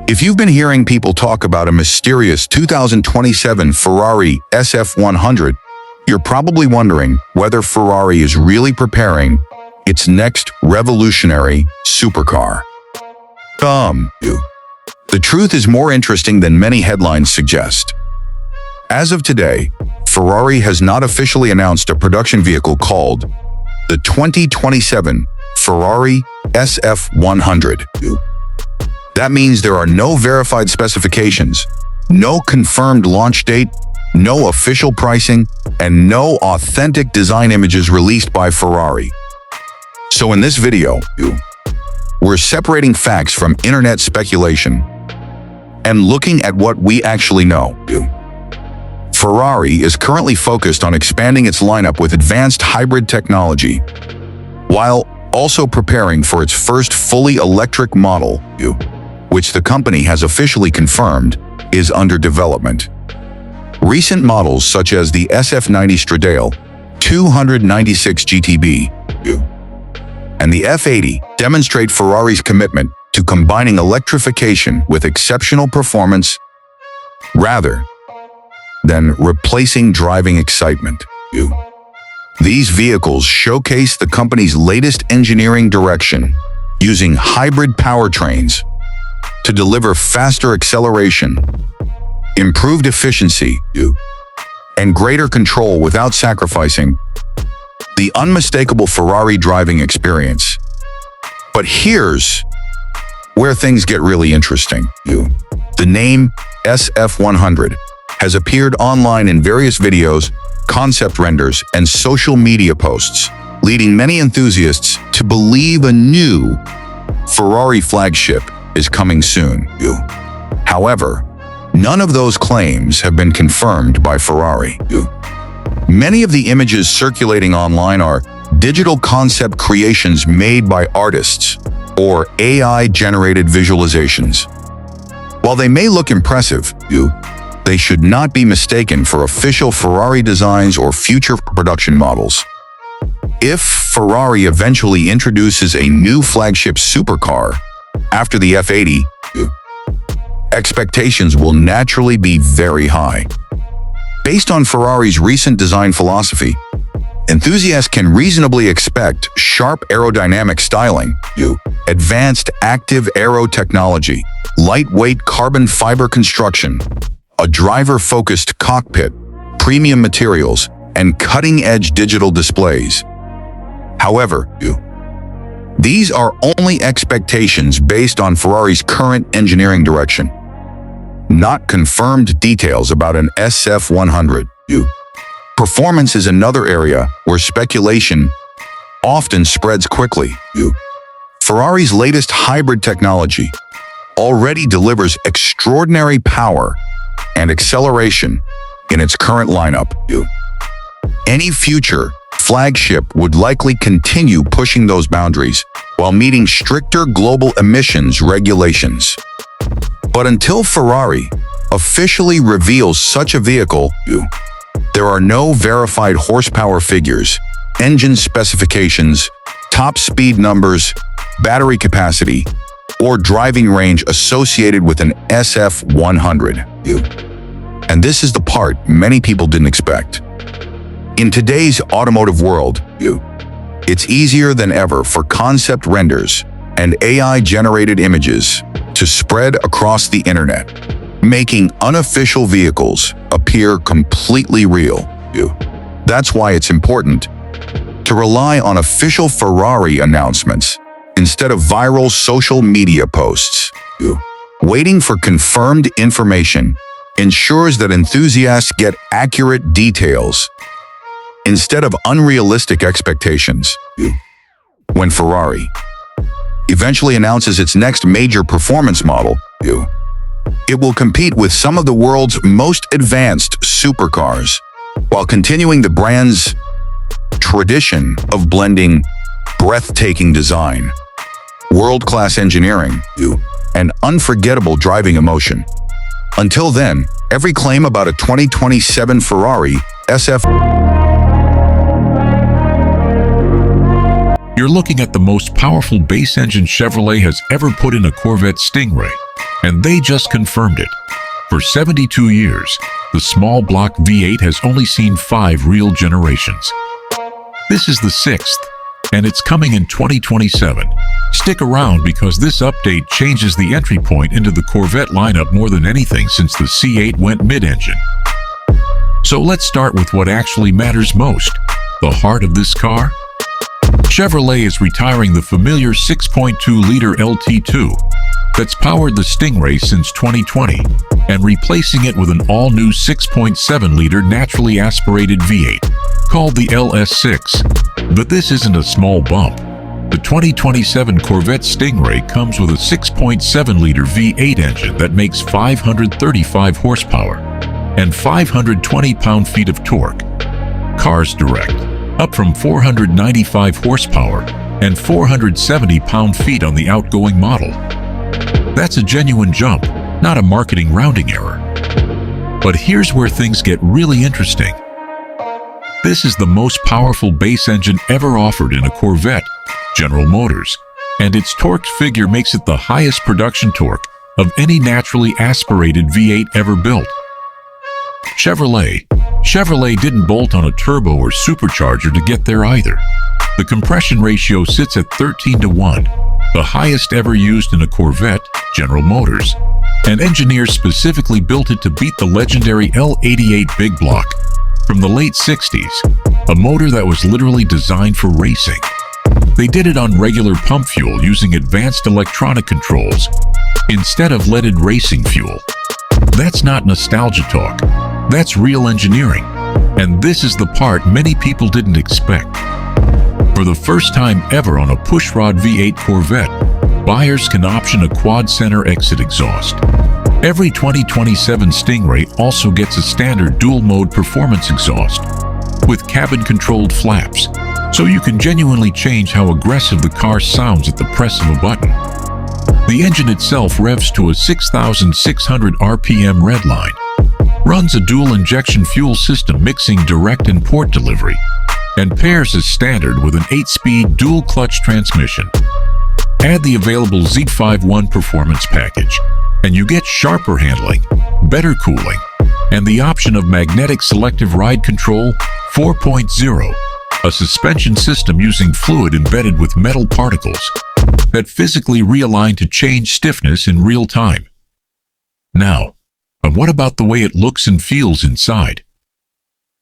If you've been hearing people talk about a mysterious 2027 Ferrari SF100, you're probably wondering whether Ferrari is really preparing its next revolutionary supercar. The truth is more interesting than many headlines suggest. As of today, Ferrari has not officially announced a production vehicle called the 2027 Ferrari SF100. That means there are no verified specifications, no confirmed launch date, no official pricing, and no authentic design images released by Ferrari. So in this video, we're separating facts from internet speculation and looking at what we actually know. Ferrari is currently focused on expanding its lineup with advanced hybrid technology, while also preparing for its first fully electric model, which the company has officially confirmed is under development. Recent models such as the SF90 Stradale 296 GTB and the F80 demonstrate Ferrari's commitment to combining electrification with exceptional performance rather than replacing driving excitement. These vehicles showcase the company's latest engineering direction, using hybrid powertrains to deliver faster acceleration, improved efficiency, and greater control without sacrificing the unmistakable Ferrari driving experience. But here's where things get really interesting. The name SF100 has appeared online in various videos, concept renders, and social media posts, leading many enthusiasts to believe a new Ferrari flagship is coming soon. However, none of those claims have been confirmed by Ferrari. Many of the images circulating online are digital concept creations made by artists or AI-generated visualizations. While they may look impressive, they should not be mistaken for official Ferrari designs or future production models. If Ferrari eventually introduces a new flagship supercar after the F80, expectations will naturally be very high. Based on Ferrari's recent design philosophy, enthusiasts can reasonably expect sharp aerodynamic styling, advanced active aero technology, lightweight carbon fiber construction, a driver-focused cockpit, premium materials, and cutting-edge digital displays. However, these are only expectations based on Ferrari's current engineering direction, not confirmed details about an SF100. Performance is another area where speculation often spreads quickly. Ferrari's latest hybrid technology already delivers extraordinary power and acceleration in its current lineup. Any future flagship would likely continue pushing those boundaries while meeting stricter global emissions regulations. But until Ferrari officially reveals such a vehicle, there are no verified horsepower figures, engine specifications, top speed numbers, battery capacity, or driving range associated with an SF100. And this is the part many people didn't expect. In today's automotive world, it's easier than ever for concept renders and AI-generated images to spread across the internet, making unofficial vehicles appear completely real. That's why it's important to rely on official Ferrari announcements instead of viral social media posts. Waiting for confirmed information ensures that enthusiasts get accurate details instead of unrealistic expectations. When Ferrari eventually announces its next major performance model, it will compete with some of the world's most advanced supercars, while continuing the brand's tradition of blending breathtaking design, world-class engineering, and unforgettable driving emotion. Until then, every claim about a 2027 Ferrari SF... You're looking at the most powerful base engine Chevrolet has ever put in a Corvette Stingray. And they just confirmed it. For 72 years, the small block V8 has only seen 5 real generations. This is the 6th, and it's coming in 2027. Stick around because this update changes the entry point into the Corvette lineup more than anything since the C8 went mid-engine. So let's start with what actually matters most, the heart of this car. Chevrolet is retiring the familiar 6.2-liter LT2 that's powered the Stingray since 2020 and replacing it with an all-new 6.7-liter naturally aspirated V8 called the LS6. But this isn't a small bump. The 2027 Corvette Stingray comes with a 6.7-liter V8 engine that makes 535 horsepower and 520 pound-feet of torque. Cars Direct, up from 495 horsepower and 470 pound-feet on the outgoing model. That's a genuine jump, not a marketing rounding error. But here's where things get really interesting. This is the most powerful base engine ever offered in a Corvette, General Motors, and its torque figure makes it the highest production torque of any naturally aspirated V8 ever built. Chevrolet didn't bolt on a turbo or supercharger to get there either. The compression ratio sits at 13:1, the highest ever used in a Corvette, General Motors, and engineers specifically built it to beat the legendary L88 Big Block from the late 60s, a motor that was literally designed for racing. They did it on regular pump fuel using advanced electronic controls instead of leaded racing fuel. That's not nostalgia talk. That's real engineering. And this is the part many people didn't expect. For the first time ever on a pushrod V8 Corvette, buyers can option a quad center exit exhaust. Every 2027 Stingray also gets a standard dual-mode performance exhaust with cabin-controlled flaps, so you can genuinely change how aggressive the car sounds at the press of a button. The engine itself revs to a 6,600 RPM redline, runs a dual-injection fuel system mixing direct and port delivery, and pairs as standard with an 8-speed dual-clutch transmission. Add the available Z51 performance package, and you get sharper handling, better cooling, and the option of magnetic selective ride control 4.0, a suspension system using fluid embedded with metal particles that physically realign to change stiffness in real time. Now, what about the way it looks and feels inside?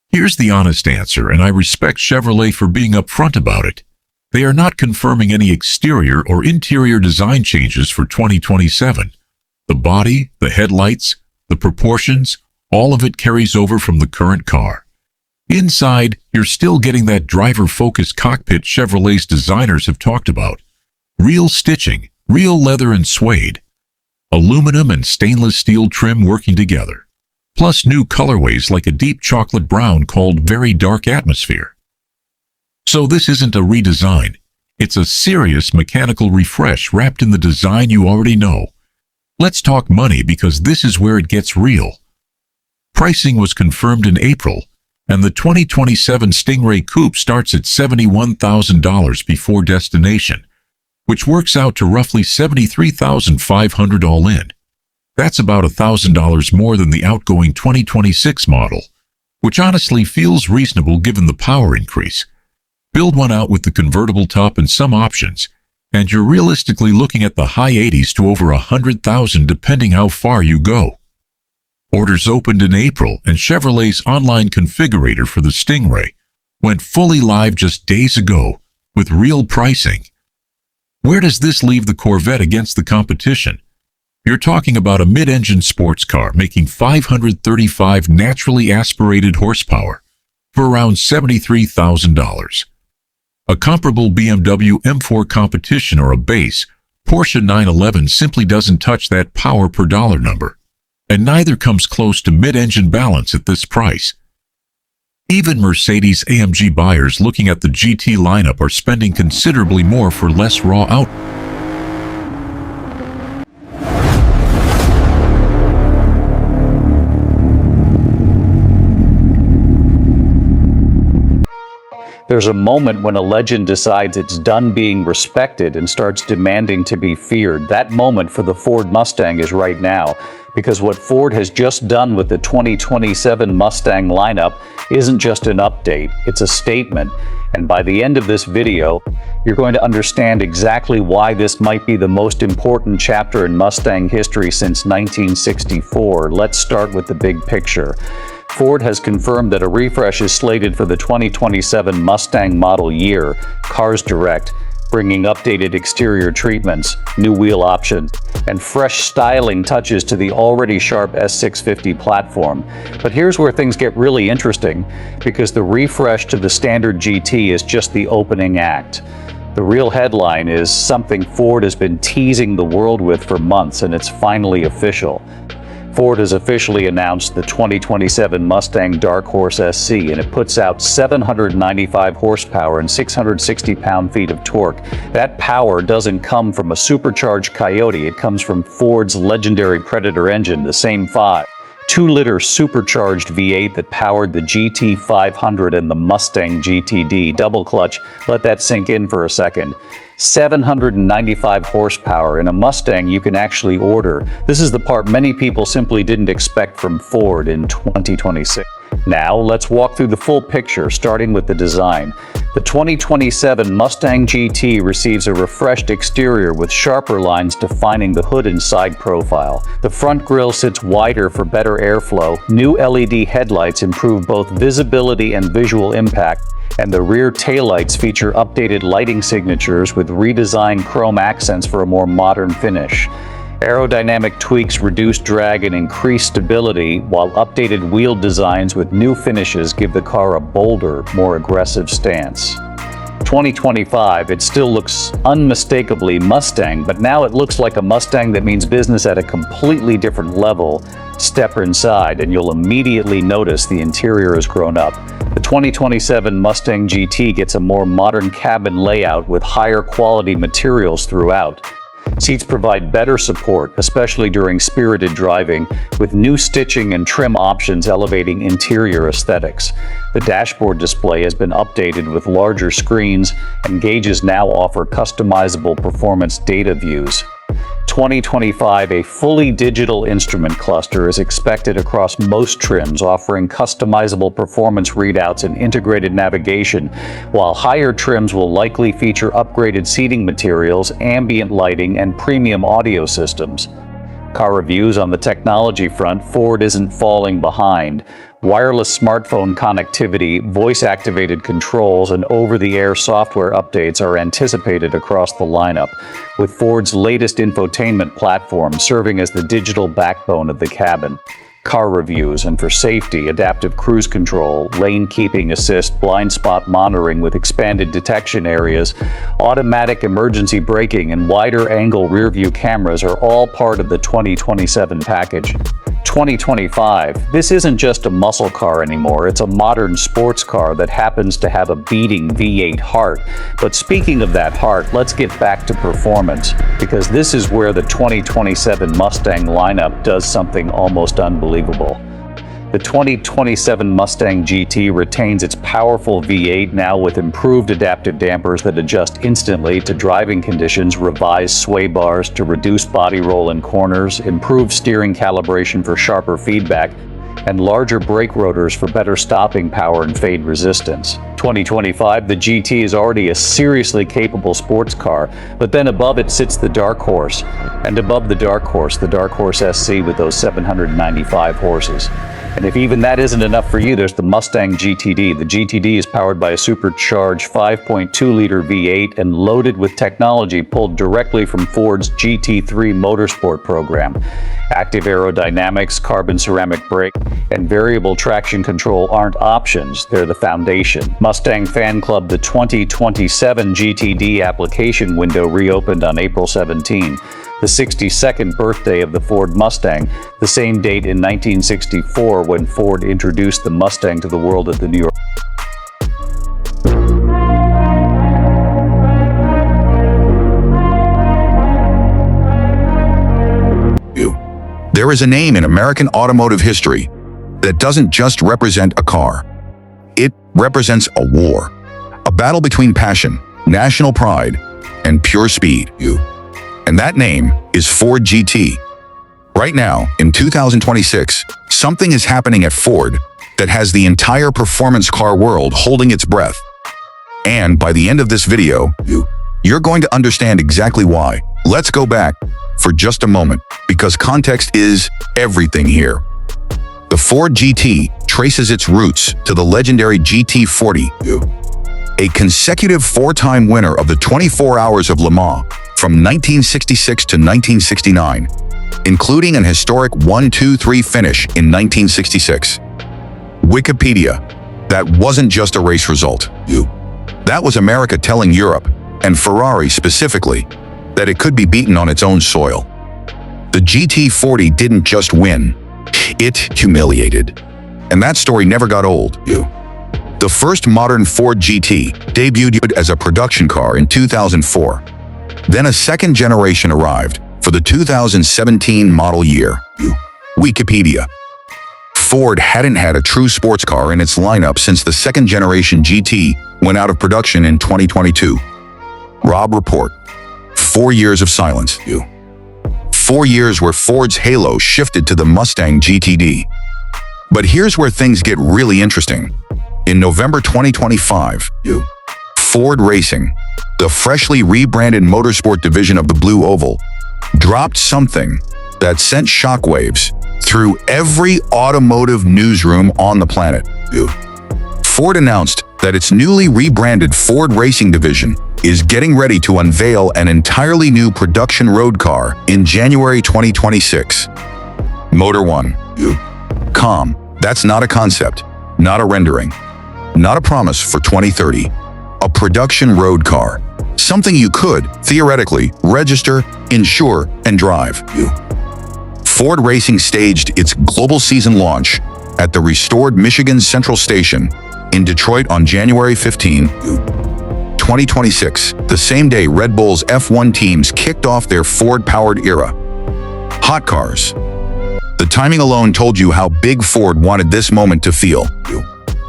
Here's the honest answer, and I respect Chevrolet for being upfront about it. They are not confirming any exterior or interior design changes for 2027. The body, the headlights, the proportions, all of it carries over from the current car. Inside, you're still getting that driver-focused cockpit Chevrolet's designers have talked about. Real stitching, real leather and suede, aluminum and stainless steel trim working together, plus new colorways like a deep chocolate brown called Very Dark Atmosphere. So this isn't a redesign. It's a serious mechanical refresh wrapped in the design you already know. Let's talk money because this is where it gets real. Pricing was confirmed in April, and the 2027 Stingray Coupe starts at $71,000 before destination, which works out to roughly $73,500 all in. That's about $1,000 more than the outgoing 2026 model, which honestly feels reasonable given the power increase. Build one out with the convertible top and some options, and you're realistically looking at the high 80s to over $100,000 depending how far you go. Orders opened in April, and Chevrolet's online configurator for the Stingray went fully live just days ago with real pricing. Where does this leave the Corvette against the competition? You're talking about a mid-engine sports car making 535 naturally aspirated horsepower for around $73,000. A comparable BMW M4 competition or a base Porsche 911 simply doesn't touch that power per dollar number, and neither comes close to mid-engine balance at this price. Even Mercedes-AMG buyers looking at the GT lineup are spending considerably more for less raw output. There's a moment when a legend decides it's done being respected and starts demanding to be feared. That moment for the Ford Mustang is right now, because what Ford has just done with the 2027 Mustang lineup isn't just an update, it's a statement. And by the end of this video, you're going to understand exactly why this might be the most important chapter in Mustang history since 1964. Let's start with the big picture. Ford has confirmed that a refresh is slated for the 2027 Mustang model year, Cars Direct, bringing updated exterior treatments, new wheel options, and fresh styling touches to the already sharp S650 platform. But here's where things get really interesting, because the refresh to the standard GT is just the opening act. The real headline is something Ford has been teasing the world with for months, and it's finally official. Ford has officially announced the 2027 Mustang Dark Horse SC, and it puts out 795 horsepower and 660 pound-feet of torque. That power doesn't come from a supercharged Coyote, it comes from Ford's legendary Predator engine, the same 2-liter supercharged V8 that powered the GT500 and the Mustang GTD double clutch. Let that sink in for a second. 795 horsepower in a Mustang you can actually order. This is the part many people simply didn't expect from Ford in 2026. Now, let's walk through the full picture, starting with the design. The 2027 Mustang GT receives a refreshed exterior with sharper lines defining the hood and side profile. The front grille sits wider for better airflow. New LED headlights improve both visibility and visual impact, and the rear taillights feature updated lighting signatures with redesigned chrome accents for a more modern finish. Aerodynamic tweaks reduce drag and increase stability, while updated wheel designs with new finishes give the car a bolder, more aggressive stance. 2025, it still looks unmistakably Mustang, but now it looks like a Mustang that means business at a completely different level. Step inside and you'll immediately notice the interior has grown up. The 2027 Mustang GT gets a more modern cabin layout with higher quality materials throughout. Seats provide better support, especially during spirited driving, with new stitching and trim options elevating interior aesthetics. The dashboard display has been updated with larger screens, and gauges now offer customizable performance data views. 2025, a fully digital instrument cluster is expected across most trims, offering customizable performance readouts and integrated navigation, while higher trims will likely feature upgraded seating materials, ambient lighting, and premium audio systems. Car reviews on the technology front, Ford isn't falling behind. Wireless smartphone connectivity, voice-activated controls, and over-the-air software updates are anticipated across the lineup, with Ford's latest infotainment platform serving as the digital backbone of the cabin. Car reviews, and for safety, adaptive cruise control, lane keeping assist, blind spot monitoring with expanded detection areas, automatic emergency braking, and wider angle rear-view cameras are all part of the 2027 package. 2025, this isn't just a muscle car anymore, it's a modern sports car that happens to have a beating V8 heart. But speaking of that heart, let's get back to performance, because this is where the 2027 Mustang lineup does something almost unbelievable. The 2027 Mustang GT retains its powerful V8 now with improved adaptive dampers that adjust instantly to driving conditions, revised sway bars to reduce body roll in corners, improved steering calibration for sharper feedback, and larger brake rotors for better stopping power and fade resistance. 2025, the GT is already a seriously capable sports car, but then above it sits the Dark Horse, and above the Dark Horse SC with those 795 horses. And if even that isn't enough for you, there's the Mustang GTD. The GTD is powered by a supercharged 5.2-liter V8 and loaded with technology pulled directly from Ford's GT3 Motorsport program. Active aerodynamics, carbon ceramic brake, and variable traction control aren't options, they're the foundation. Mustang Fan Club, the 2027 GTD application window reopened on April 17. The 62nd birthday of the Ford Mustang, the same date in 1964 when Ford introduced the Mustang to the world at the New York. There is a name in American automotive history that doesn't just represent a car. It represents a war. A battle between passion, national pride, and pure speed. And that name is Ford GT. Right now, in 2026, something is happening at Ford that has the entire performance car world holding its breath. And by the end of this video, you're going to understand exactly why. Let's go back for just a moment, because context is everything here. The Ford GT traces its roots to the legendary GT40, a consecutive four-time winner of the 24 Hours of Le Mans from 1966 to 1969, including an historic 1-2-3 finish in 1966. Wikipedia, that wasn't just a race result. That was America telling Europe, and Ferrari specifically, that it could be beaten on its own soil. The GT40 didn't just win, it humiliated. And that story never got old. The first modern Ford GT debuted as a production car in 2004. Then a second generation arrived for the 2017 model year. Wikipedia. Ford hadn't had a true sports car in its lineup since the second generation GT went out of production in 2022. Rob Report. 4 years of silence. 4 years where Ford's halo shifted to the Mustang GTD. But here's where things get really interesting. In November 2025, Ford Racing, the freshly rebranded motorsport division of the Blue Oval, dropped something that sent shockwaves through every automotive newsroom on the planet. Ford announced that its newly rebranded Ford Racing division is getting ready to unveil an entirely new production road car in January 2026. Motor 1. Calm. That's not a concept, not a rendering, not a promise for 2030. A production road car. Something you could, theoretically, register, insure, and drive. Ford Racing staged its global season launch at the restored Michigan Central Station in Detroit on January 15, 2026, the same day Red Bull's F1 teams kicked off their Ford-powered era. Hot cars. The timing alone told you how big Ford wanted this moment to feel.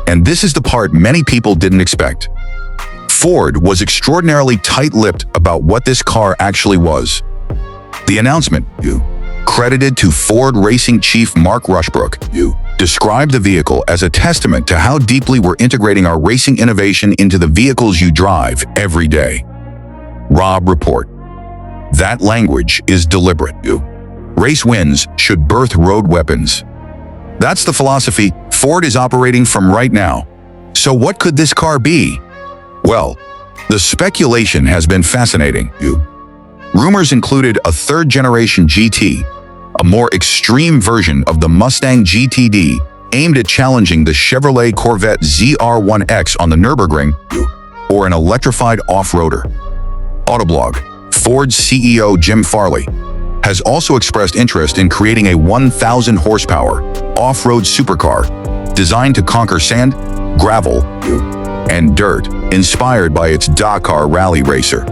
And this is the part many people didn't expect. Ford was extraordinarily tight-lipped about what this car actually was. The announcement, credited to Ford Racing chief Mark Rushbrook, described the vehicle as a testament to how deeply we're integrating our racing innovation into the vehicles you drive every day. Rob Report. That language is deliberate. Race wins should birth road weapons. That's the philosophy Ford is operating from right now. So what could this car be? Well, the speculation has been fascinating. Rumors included a third-generation GT, a more extreme version of the Mustang GTD aimed at challenging the Chevrolet Corvette ZR1X on the Nürburgring, or an electrified off-roader. Autoblog. Ford's CEO Jim Farley has also expressed interest in creating a 1,000 horsepower off-road supercar designed to conquer sand, gravel, and dirt, inspired by its Dakar rally racer.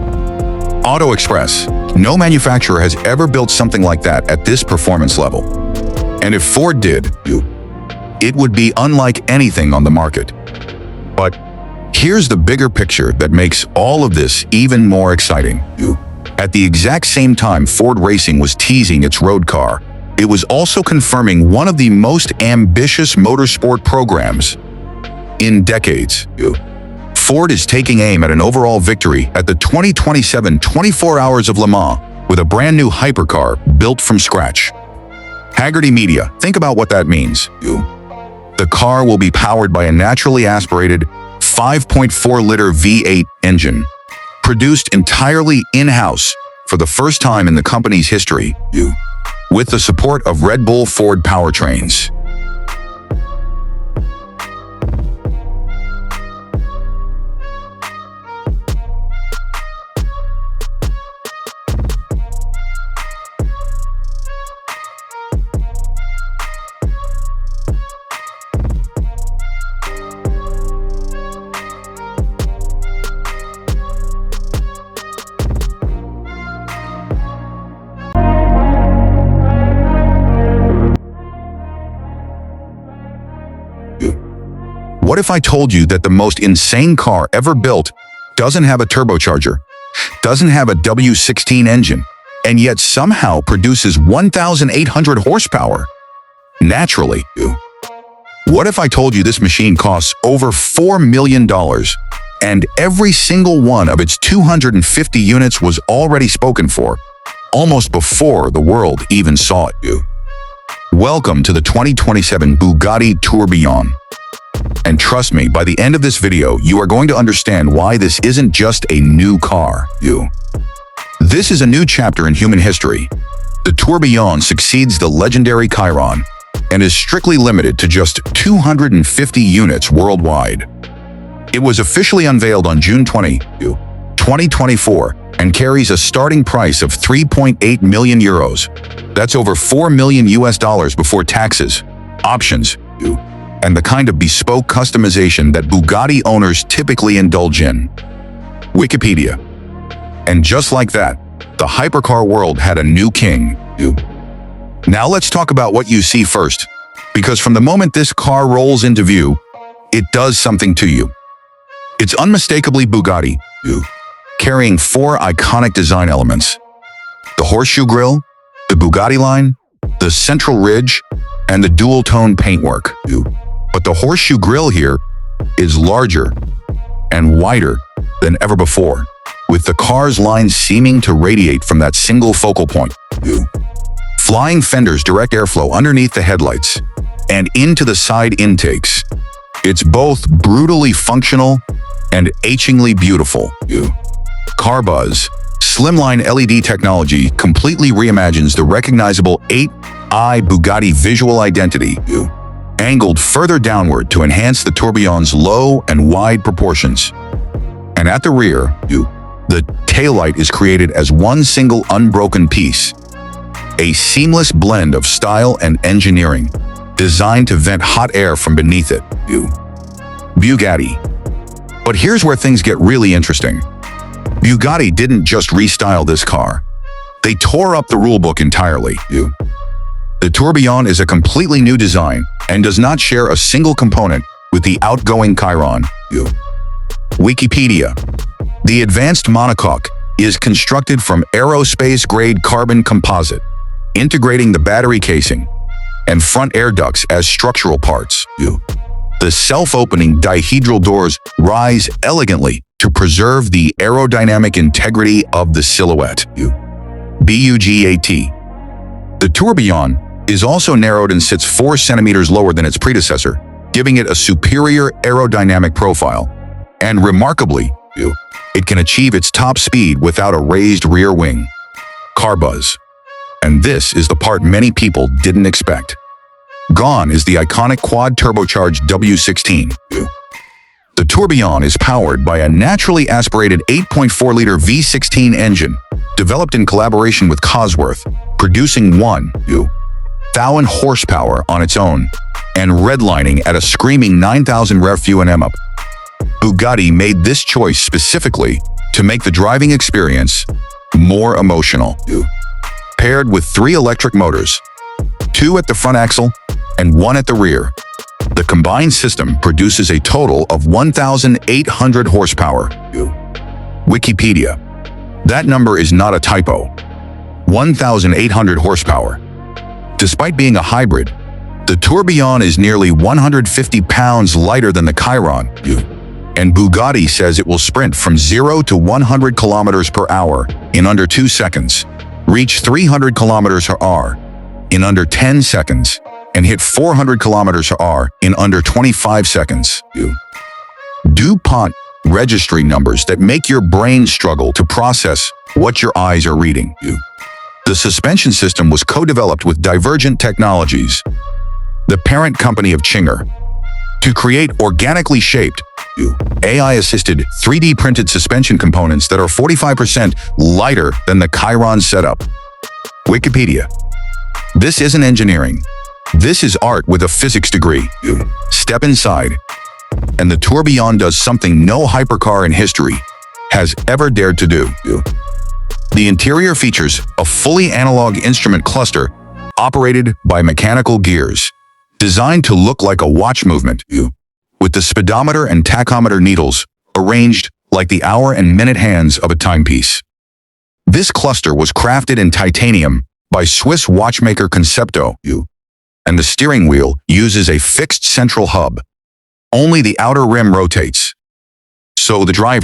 Auto Express. No manufacturer has ever built something like that at this performance level. And if Ford did, it would be unlike anything on the market. But here's the bigger picture that makes all of this even more exciting. At the exact same time Ford Racing was teasing its road car, it was also confirming one of the most ambitious motorsport programs in decades. Ford is taking aim at an overall victory at the 2027 24 Hours of Le Mans with a brand new hypercar built from scratch. Haggerty Media, think about what that means. The car will be powered by a naturally aspirated 5.4-liter V8 engine, produced entirely in-house for the first time in the company's history, with the support of Red Bull Ford powertrains. What if I told you that the most insane car ever built doesn't have a turbocharger, doesn't have a W16 engine, and yet somehow produces 1,800 horsepower? Naturally. What if I told you this machine costs over $4 million and every single one of its 250 units was already spoken for, almost before the world even saw it? Welcome to the 2027 Bugatti Tourbillon. And trust me, by the end of this video, you are going to understand why this isn't just a new car. This is a new chapter in human history. The Tourbillon succeeds the legendary Chiron and is strictly limited to just 250 units worldwide. It was officially unveiled on June 20, 2024, and carries a starting price of 3.8 million euros. That's over $4 million before taxes, options, and the kind of bespoke customization that Bugatti owners typically indulge in. Wikipedia. And just like that, the hypercar world had a new king. Now let's talk about what you see first, because from the moment this car rolls into view, it does something to you. It's unmistakably Bugatti, carrying four iconic design elements: the horseshoe grille, the Bugatti line, the central ridge, and the dual-tone paintwork. But the horseshoe grille here is larger and wider than ever before, with the car's lines seeming to radiate from that single focal point. Flying fenders direct airflow underneath the headlights and into the side intakes. It's both brutally functional and achingly beautiful. Car buzz. Slimline LED technology completely reimagines the recognizable 8i Bugatti visual identity, angled further downward to enhance the Tourbillon's low and wide proportions. And at the rear, the taillight is created as one single unbroken piece, a seamless blend of style and engineering, designed to vent hot air from beneath it. Bugatti. But here's where things get really interesting. Bugatti didn't just restyle this car. They tore up the rulebook entirely. The Tourbillon is a completely new design and does not share a single component with the outgoing Chiron. Wikipedia. The advanced monocoque is constructed from aerospace-grade carbon composite, integrating the battery casing and front air ducts as structural parts. The self-opening dihedral doors rise elegantly to preserve the aerodynamic integrity of the silhouette. Bugatti. The Tourbillon is also narrowed and sits 4 centimeters lower than its predecessor, giving it a superior aerodynamic profile. And remarkably, it can achieve its top speed without a raised rear wing. Car buzz. And this is the part many people didn't expect. Gone is the iconic quad-turbocharged W16. The Tourbillon is powered by a naturally aspirated 8.4-liter V16 engine, developed in collaboration with Cosworth, producing 1,000 horsepower on its own, and redlining at a screaming 9,000 rev-fuel. Bugatti made this choice specifically to make the driving experience more emotional. Paired with 3 electric motors, 2 at the front axle and 1 at the rear, the combined system produces a total of 1,800 horsepower. Wikipedia. That number is not a typo. 1,800 horsepower. Despite being a hybrid, the Tourbillon is nearly 150 pounds lighter than the Chiron, and Bugatti says it will sprint from 0 to 100 kilometers per hour in under 2 seconds, reach 300 kilometers per hour in under 10 seconds, and hit 400 kilometers per hour in under 25 seconds. DuPont registry numbers that make your brain struggle to process what your eyes are reading. The suspension system was co-developed with Divergent Technologies, the parent company of Chinger, to create organically shaped, AI-assisted 3D printed suspension components that are 45% lighter than the Chiron setup. Wikipedia. This isn't engineering. This is art with a physics degree. Step inside, and the Tourbillon does something no hypercar in history has ever dared to do. The interior features a fully analog instrument cluster operated by mechanical gears, designed to look like a watch movement, with the speedometer and tachometer needles arranged like the hour and minute hands of a timepiece. This cluster was crafted in titanium by Swiss watchmaker Concepto, and the steering wheel uses a fixed central hub. Only the outer rim rotates. So the driver